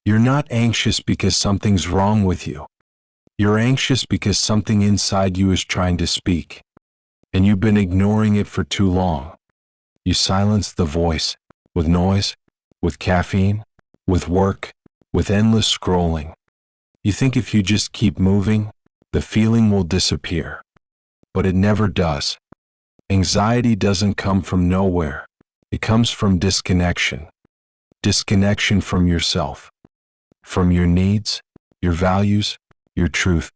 You're not anxious because something's wrong with you. You're anxious because something inside you is trying to speak, and you've been ignoring it for too long. You silence the voice with noise, with caffeine, with work, with endless scrolling. You think if you just keep moving, the feeling will disappear. But it never does. Anxiety doesn't come from nowhere. It comes from disconnection. Disconnection from yourself, from your needs, your values, your truth.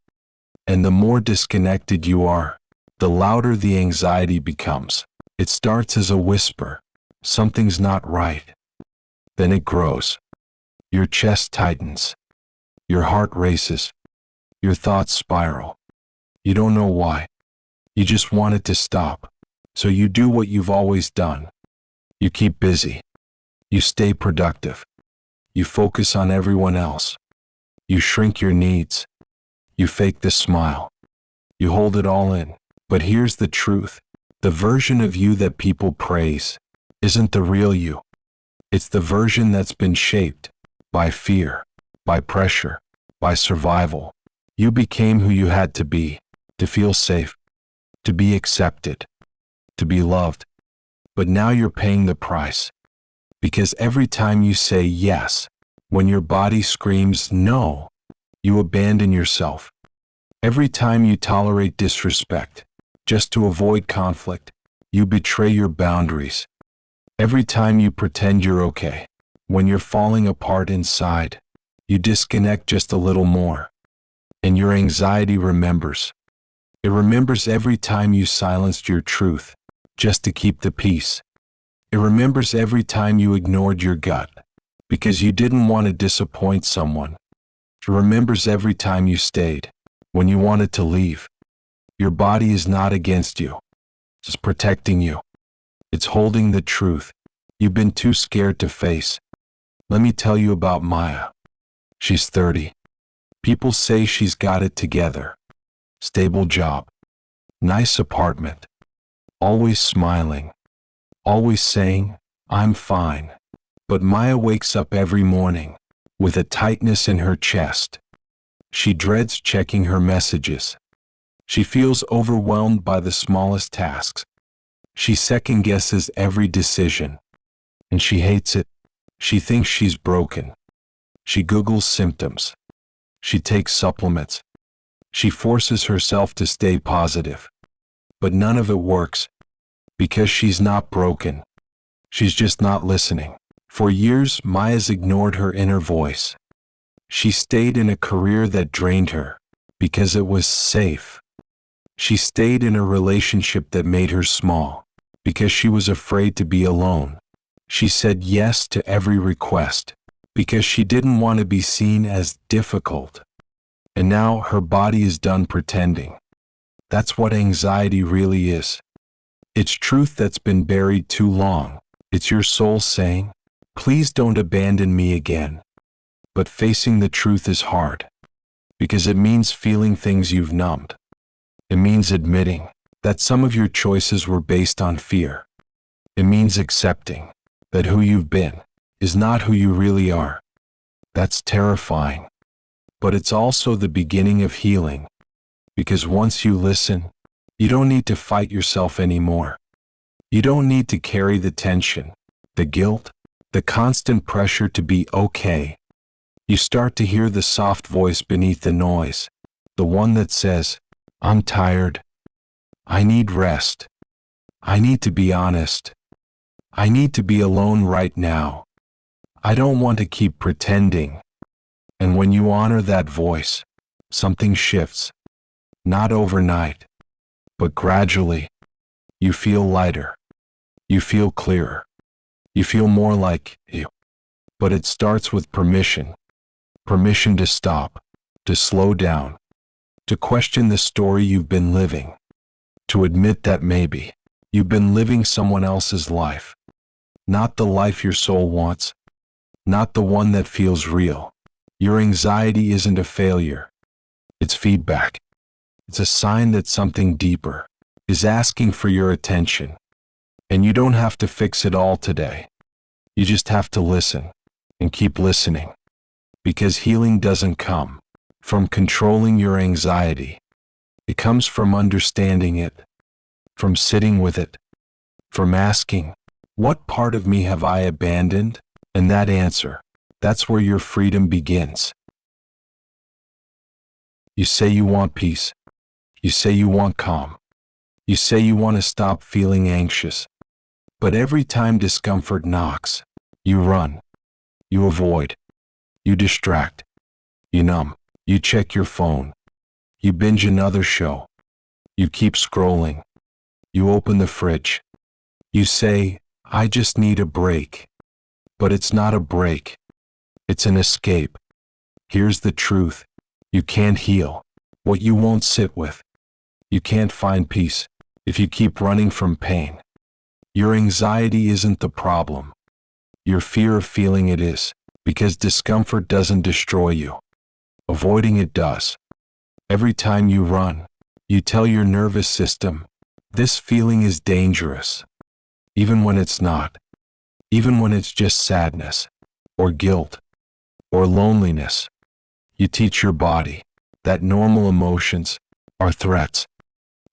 And the more disconnected you are, the louder the anxiety becomes. It starts as a whisper, something's not right. Then it grows. Your chest tightens. Your heart races. Your thoughts spiral. You don't know why. You just want it to stop. So you do what you've always done. You keep busy. You stay productive. You focus on everyone else. You shrink your needs. You fake the smile. You hold it all in. But here's the truth. The version of you that people praise isn't the real you. It's the version that's been shaped by fear, by pressure, by survival. You became who you had to be, to feel safe, to be accepted, to be loved. But now you're paying the price. Because every time you say yes, when your body screams no, you abandon yourself. Every time you tolerate disrespect, just to avoid conflict, you betray your boundaries. Every time you pretend you're okay, when you're falling apart inside, you disconnect just a little more. And your anxiety remembers. It remembers every time you silenced your truth, just to keep the peace. It remembers every time you ignored your gut, because you didn't want to disappoint someone. It remembers every time you stayed, when you wanted to leave. Your body is not against you. It's protecting you. It's holding the truth you've been too scared to face. Let me tell you about Maya. She's 30. People say she's got it together. Stable job. Nice apartment. Always smiling. Always saying, I'm fine. But Maya wakes up every morning with a tightness in her chest. She dreads checking her messages. She feels overwhelmed by the smallest tasks. She second-guesses every decision. And she hates it. She thinks she's broken. She Googles symptoms. She takes supplements. She forces herself to stay positive. But none of it works. Because she's not broken. She's just not listening. For years, Maya's ignored her inner voice. She stayed in a career that drained her because it was safe. She stayed in a relationship that made her small because she was afraid to be alone. She said yes to every request because she didn't want to be seen as difficult. And now her body is done pretending. That's what anxiety really is. It's truth that's been buried too long. It's your soul saying, please don't abandon me again. But facing the truth is hard, because it means feeling things you've numbed. It means admitting that some of your choices were based on fear. It means accepting that who you've been is not who you really are. That's terrifying. But it's also the beginning of healing, because once you listen, you don't need to fight yourself anymore. You don't need to carry the tension, the guilt, the constant pressure to be okay. You start to hear the soft voice beneath the noise, the one that says, I'm tired. I need rest. I need to be honest. I need to be alone right now. I don't want to keep pretending. And when you honor that voice, something shifts. Not overnight, but gradually. You feel lighter. You feel clearer. You feel more like you. But it starts with permission. Permission to stop, to slow down, to question the story you've been living, to admit that maybe you've been living someone else's life, not the life your soul wants, not the one that feels real. Your anxiety isn't a failure. It's feedback. It's a sign that something deeper is asking for your attention. And you don't have to fix it all today. You just have to listen and keep listening. because healing doesn't come from controlling your anxiety. It comes from understanding it, from sitting with it, from asking, what part of me have I abandoned? And that answer, that's where your freedom begins. You say you want peace. You say you want calm. You say you want to stop feeling anxious. But every time discomfort knocks, you run, you avoid, you distract, you numb, you check your phone, you binge another show, you keep scrolling, you open the fridge, you say, I just need a break. But it's not a break, it's an escape. Here's the truth, you can't heal what you won't sit with. You can't find peace if you keep running from pain. Your anxiety isn't the problem. Your fear of feeling it is, because discomfort doesn't destroy you. Avoiding it does. Every time you run, you tell your nervous system, this feeling is dangerous. Even when it's not. Even when it's just sadness, or guilt, or loneliness. You teach your body that normal emotions are threats.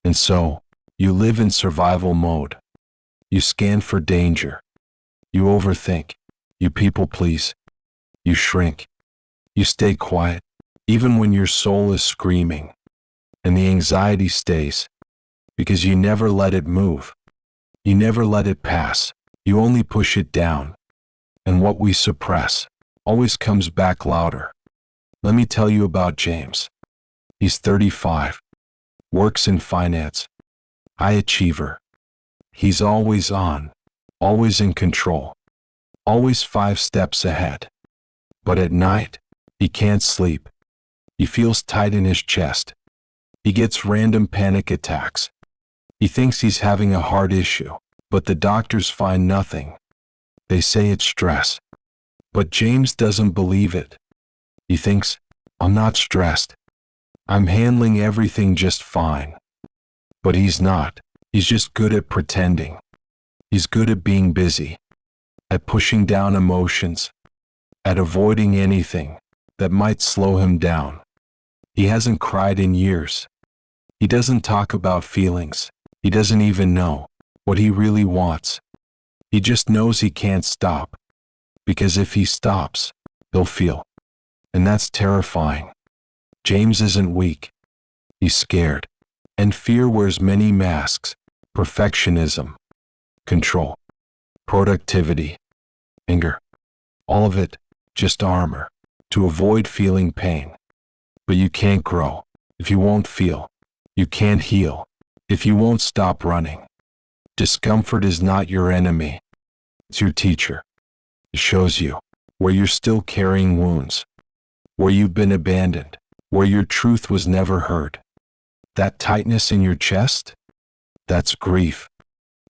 And so, you live in survival mode. You scan for danger. You overthink. You people please. You shrink. You stay quiet, even when your soul is screaming. And the anxiety stays, because you never let it move. You never let it pass. You only push it down. And what we suppress always comes back louder. Let me tell you about James. He's 35, works in finance, high achiever. He's always on, always in control, always 5 steps ahead. But at night, he can't sleep. He feels tight in his chest. He gets random panic attacks. He thinks he's having a heart issue, but the doctors find nothing. They say it's stress. But James doesn't believe it. He thinks, I'm not stressed. I'm handling everything just fine. But he's not. He's just good at pretending. He's good at being busy, at pushing down emotions, at avoiding anything that might slow him down. He hasn't cried in years. He doesn't talk about feelings. He doesn't even know what he really wants. He just knows he can't stop, because if he stops, he'll feel. And that's terrifying. James isn't weak. He's scared. And fear wears many masks: perfectionism, control, productivity, anger. All of it, just armor, to avoid feeling pain. But you can't grow if you won't feel. You can't heal if you won't stop running. Discomfort is not your enemy. It's your teacher. It shows you where you're still carrying wounds, where you've been abandoned, where your truth was never heard. That tightness in your chest, that's grief.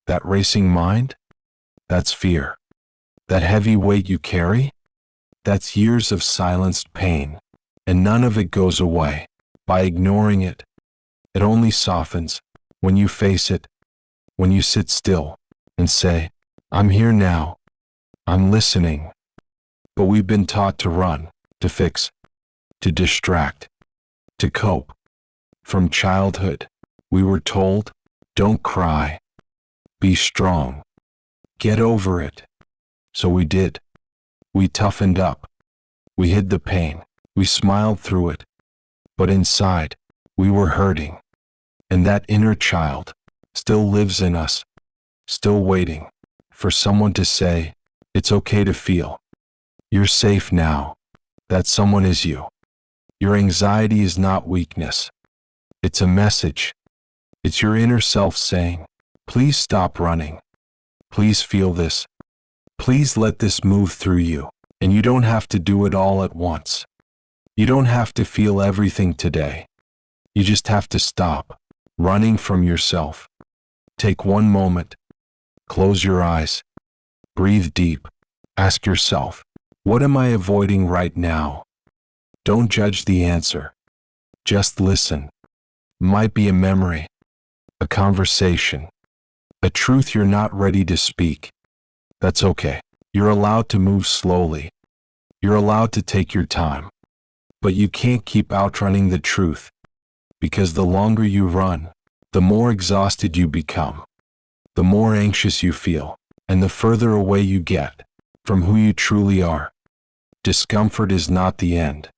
That racing mind, that's fear. That heavy weight you carry, that's years of silenced pain. And none of it goes away by ignoring it. It only softens when you face it, when you sit still and say, I'm here now. I'm listening. But we've been taught to run, to fix, to distract, to cope. From childhood, we were told, don't cry, be strong, get over it. So we did. We toughened up. We hid the pain. We smiled through it. But inside, we were hurting. And that inner child still lives in us, still waiting for someone to say, it's okay to feel. You're safe now. That someone is you. Your anxiety is not weakness. It's a message. It's your inner self saying, please stop running. Please feel this. Please let this move through you. And you don't have to do it all at once. You don't have to feel everything today. You just have to stop running from yourself. Take one moment. Close your eyes. Breathe deep. Ask yourself, what am I avoiding right now? Don't judge the answer. Just listen. Might be a memory, a conversation, a truth you're not ready to speak. That's okay. You're allowed to move slowly. You're allowed to take your time. But you can't keep outrunning the truth, because the longer you run, the more exhausted you become, the more anxious you feel, and the further away you get from who you truly are. Discomfort is not the end.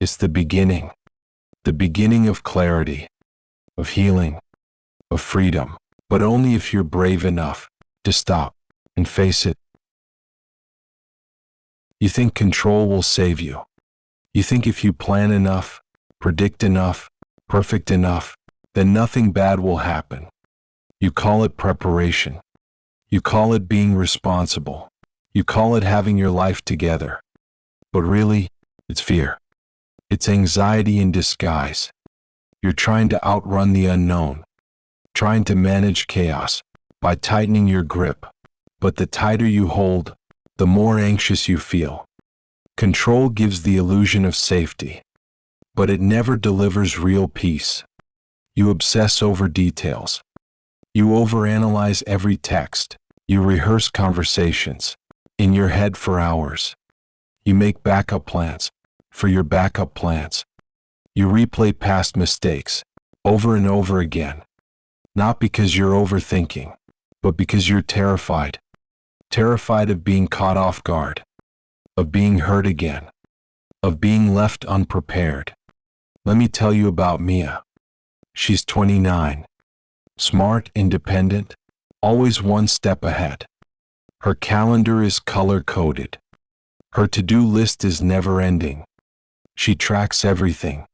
It's the beginning of clarity, of healing, of freedom, but only if you're brave enough to stop and face it. You think control will save you. You think if you plan enough, predict enough, perfect enough, then nothing bad will happen. You call it preparation. You call it being responsible. You call it having your life together. But really, it's fear. It's anxiety in disguise. You're trying to outrun the unknown, trying to manage chaos by tightening your grip. But the tighter you hold, the more anxious you feel. Control gives the illusion of safety, but it never delivers real peace. You obsess over details. You overanalyze every text. You rehearse conversations in your head for hours. You make backup plans for your backup plans. You replay past mistakes over and over again, not because you're overthinking, but because you're terrified. Terrified of being caught off guard, of being hurt again, of being left unprepared. Let me tell you about Mia. She's 29, smart, independent, always one step ahead. Her calendar is color-coded. Her to-do list is never-ending. She tracks everything,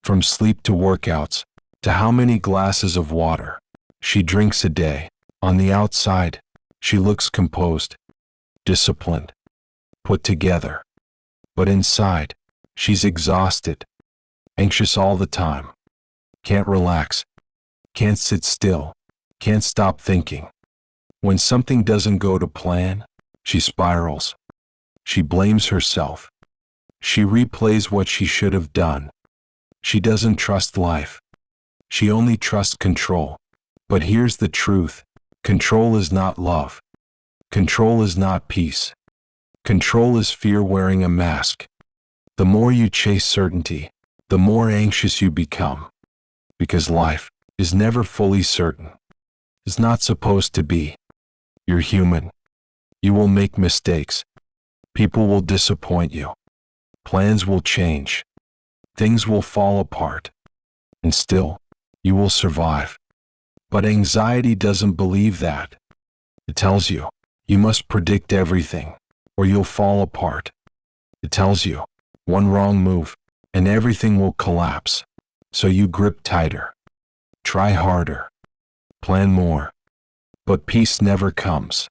from sleep to workouts, to how many glasses of water she drinks a day. On the outside, she looks composed, disciplined, put together. But inside, she's exhausted, anxious all the time, can't relax, can't sit still, can't stop thinking. When something doesn't go to plan, she spirals. She blames herself. She replays what she should have done. She doesn't trust life. She only trusts control. But here's the truth. Control is not love. Control is not peace. Control is fear wearing a mask. The more you chase certainty, the more anxious you become. Because life is never fully certain. It's not supposed to be. You're human. You will make mistakes. People will disappoint you. Plans will change. Things will fall apart. And still, you will survive. But anxiety doesn't believe that. It tells you, you must predict everything, or you'll fall apart. It tells you, one wrong move, and everything will collapse. So you grip tighter, try harder, plan more. But peace never comes.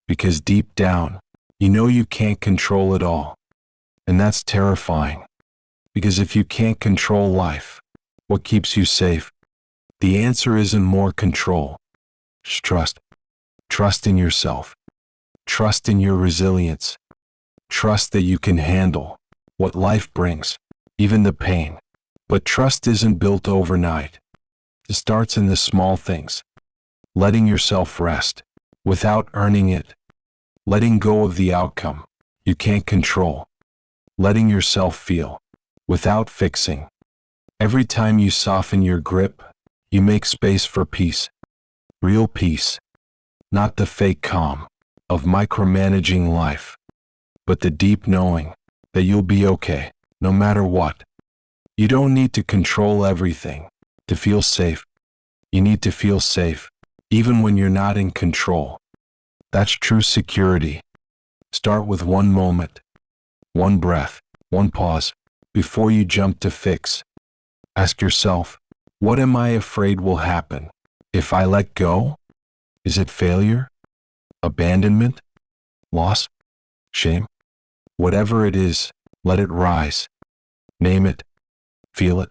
Because deep down, you know you can't control it all. And that's terrifying. Because if you can't control life, what keeps you safe? The answer isn't more control. It's trust. Trust in yourself. Trust in your resilience. Trust that you can handle what life brings, even the pain. But trust isn't built overnight. It starts in the small things. Letting yourself rest without earning it. Letting go of the outcome you can't control. Letting yourself feel without fixing. Every time you soften your grip, you make space for peace. Real peace. Not the fake calm of micromanaging life, but the deep knowing that you'll be okay, no matter what. You don't need to control everything to feel safe. You need to feel safe, even when you're not in control. That's true security. Start with one moment, one breath, one pause, before you jump to fix. Ask yourself, what am I afraid will happen if I let go? Is it failure? Abandonment? Loss? Shame? Whatever it is, let it rise. Name it. Feel it.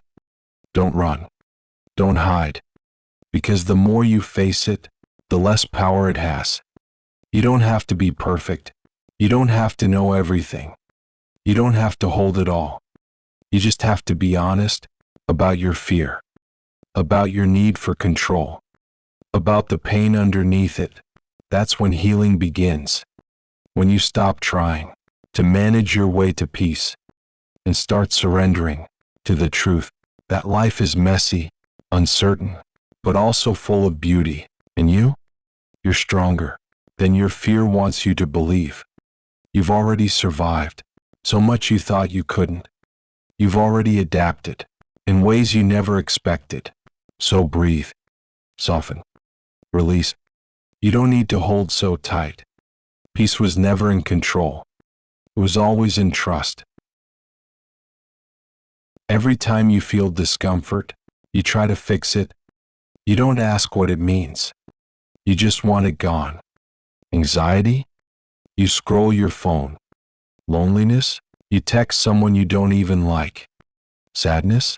Don't run. Don't hide. Because the more you face it, the less power it has. You don't have to be perfect. You don't have to know everything. You don't have to hold it all. You just have to be honest about your fear, about your need for control, about the pain underneath it. That's when healing begins. When you stop trying to manage your way to peace, and start surrendering to the truth that life is messy, uncertain, but also full of beauty. And you're stronger than your fear wants you to believe. You've already survived so much you thought you couldn't. You've already adapted in ways you never expected. So breathe, soften, release. You don't need to hold so tight. Peace was never in control. It was always in trust. Every time you feel discomfort, you try to fix it. You don't ask what it means. You just want it gone. Anxiety? You scroll your phone. Loneliness? You text someone you don't even like. Sadness?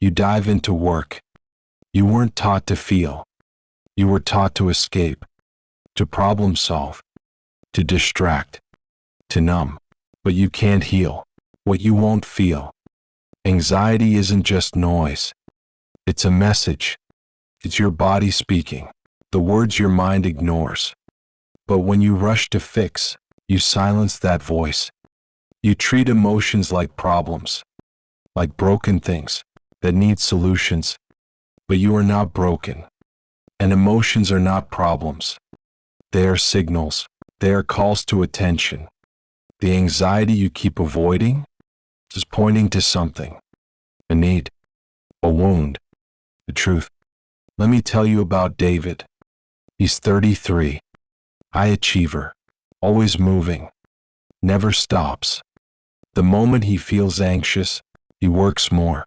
You dive into work. You weren't taught to feel. You were taught to escape, to problem solve, to distract, to numb. But you can't heal what you won't feel. Anxiety isn't just noise. It's a message. It's your body speaking, the words your mind ignores. But when you rush to fix, you silence that voice. You treat emotions like problems, like broken things that need solutions. But you are not broken. And emotions are not problems. They are signals. They are calls to attention. The anxiety you keep avoiding is pointing to something. A need, a wound, the truth. Let me tell you about David. He's 33, high achiever, always moving, never stops. The moment he feels anxious, he works more.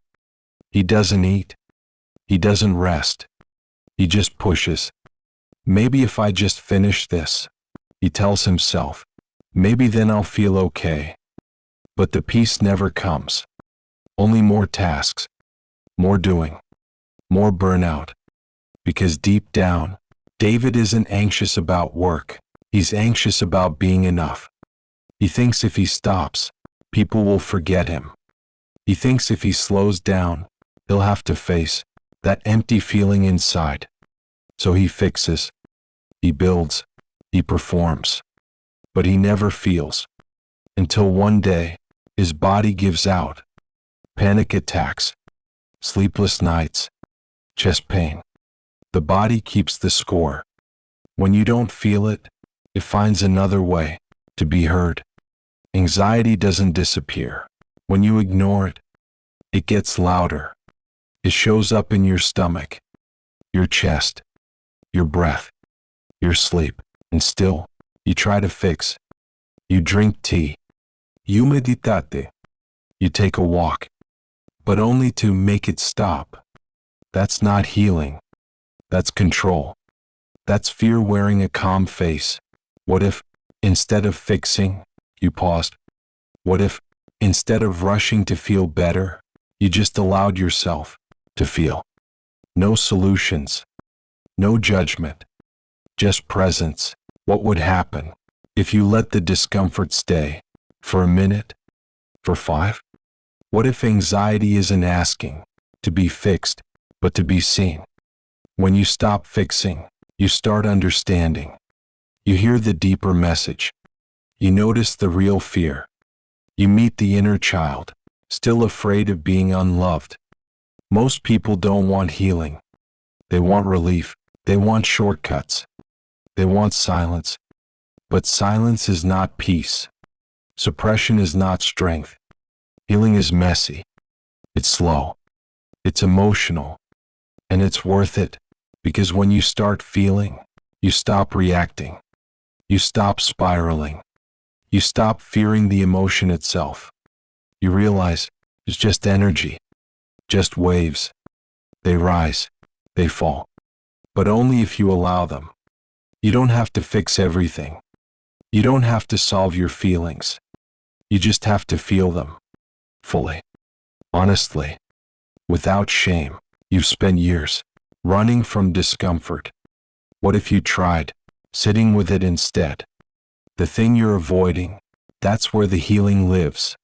He doesn't eat. He doesn't rest. He just pushes. Maybe if I just finish this, he tells himself, maybe then I'll feel okay. But the peace never comes. Only more tasks, more doing, more burnout. Because deep down, David isn't anxious about work. He's anxious about being enough. He thinks if he stops, people will forget him. He thinks if he slows down, he'll have to face that empty feeling inside. So he fixes, he builds, he performs. But he never feels. Until one day, his body gives out. Panic attacks, sleepless nights, chest pain. The body keeps the score. When you don't feel it, it finds another way to be heard. Anxiety doesn't disappear. When you ignore it, it gets louder. It shows up in your stomach, your chest, your breath, your sleep, and still, you try to fix. You drink tea. You meditate. You take a walk, but only to make it stop. That's not healing. That's control. That's fear wearing a calm face. What if, instead of fixing, you paused? What if, instead of rushing to feel better, you just allowed yourself to feel? No solutions, no judgment, just presence. What would happen if you let the discomfort stay for a minute, for 5? What if anxiety isn't asking to be fixed, but to be seen? When you stop fixing, you start understanding. You hear the deeper message. You notice the real fear. You meet the inner child, still afraid of being unloved. Most people don't want healing. They want relief. They want shortcuts. They want silence. But silence is not peace. Suppression is not strength. Healing is messy. It's slow. It's emotional. And it's worth it, because when you start feeling, you stop reacting. You stop spiraling. You stop fearing the emotion itself. You realize it's just energy, just waves. They rise, they fall, but only if you allow them. You don't have to fix everything. You don't have to solve your feelings. You just have to feel them, fully, honestly, without shame. You've spent years running from discomfort. What if you tried sitting with it instead? The thing you're avoiding, that's where the healing lives.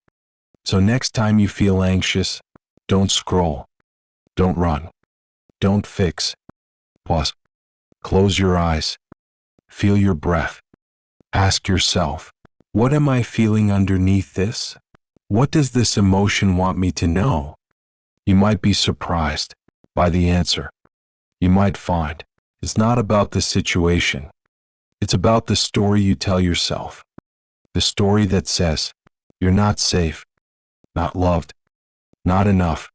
So next time you feel anxious, don't scroll, don't run, don't fix. Pause, close your eyes, feel your breath. Ask yourself, What am I feeling underneath this? What does this emotion want me to know? You might be surprised by the answer. You might find it's not about the situation. It's about the story you tell yourself. The story that says you're not safe, not loved, not enough.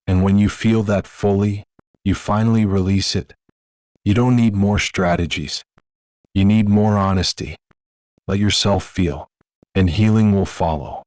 And when you feel that fully, you finally release it. You don't need more strategies. You need more honesty. Let yourself feel, and healing will follow.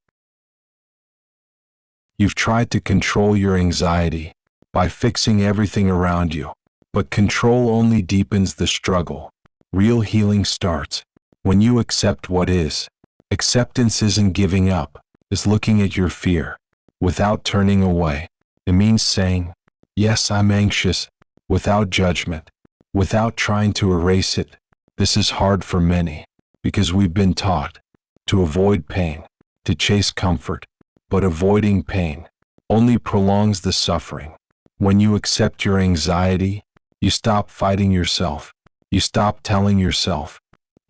You've tried to control your anxiety by fixing everything around you, but control only deepens the struggle. Real healing starts when you accept what is. Acceptance isn't giving up, it's looking at your fear without turning away. It means saying, yes, I'm anxious, without judgment, without trying to erase it. This is hard for many, because we've been taught to avoid pain, to chase comfort, but avoiding pain only prolongs the suffering. When you accept your anxiety, you stop fighting yourself. You stop telling yourself,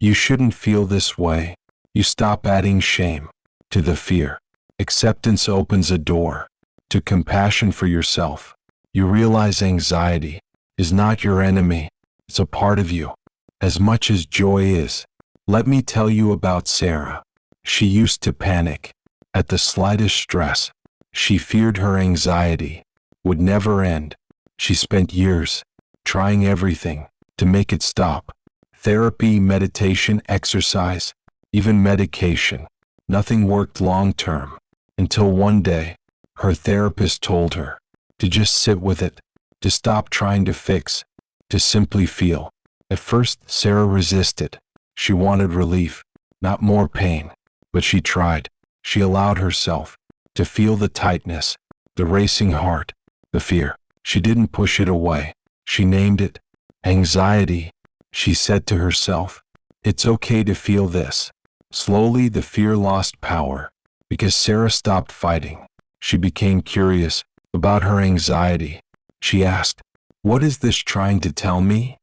you shouldn't feel this way. You stop adding shame to the fear. Acceptance opens a door to compassion for yourself. You realize anxiety is not your enemy. It's a part of you, as much as joy is. Let me tell you about Sarah. She used to panic at the slightest stress. She feared her anxiety would never end. She spent years trying everything to make it stop. Therapy, meditation, exercise, even medication. Nothing worked long term, until one day, her therapist told her to just sit with it, to stop trying to fix, to simply feel. At first, Sarah resisted. She wanted relief, not more pain, but she tried. She allowed herself to feel the tightness, the racing heart, the fear. She didn't push it away. She named it anxiety. She said to herself, it's okay to feel this. Slowly, the fear lost power because Sarah stopped fighting. She became curious about her anxiety. She asked, what is this trying to tell me?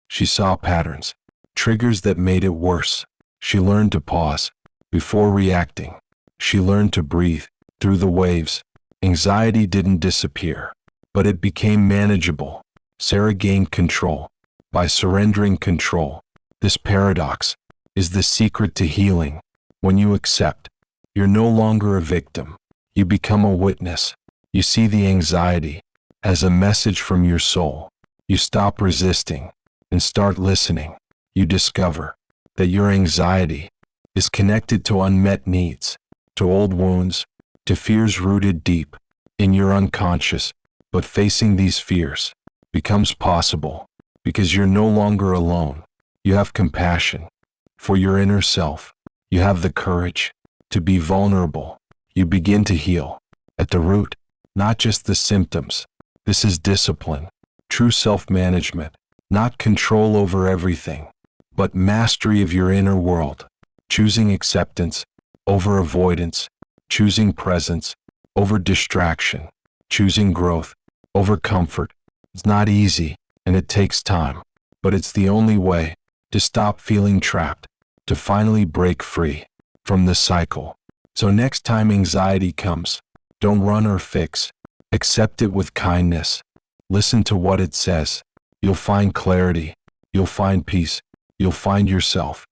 She saw patterns, triggers that made it worse. She learned to pause before reacting. She learned to breathe through the waves. Anxiety didn't disappear, but it became manageable. Sarah gained control by surrendering control. This paradox is the secret to healing. When you accept, you're no longer a victim. You become a witness. You see the anxiety as a message from your soul. You stop resisting and start listening. You discover that your anxiety is connected to unmet needs, to old wounds, to fears rooted deep in your unconscious. But facing these fears becomes possible because you're no longer alone. You have compassion for your inner self. You have the courage to be vulnerable. You begin to heal at the root, not just the symptoms. This is discipline, true self-management, not control over everything, but mastery of your inner world. Choosing acceptance over avoidance, choosing presence over distraction, choosing growth over comfort. It's not easy, and it takes time, but it's the only way to stop feeling trapped, to finally break free from the cycle. So next time anxiety comes, don't run or fix. Accept it with kindness. Listen to what it says. You'll find clarity. You'll find peace. You'll find yourself.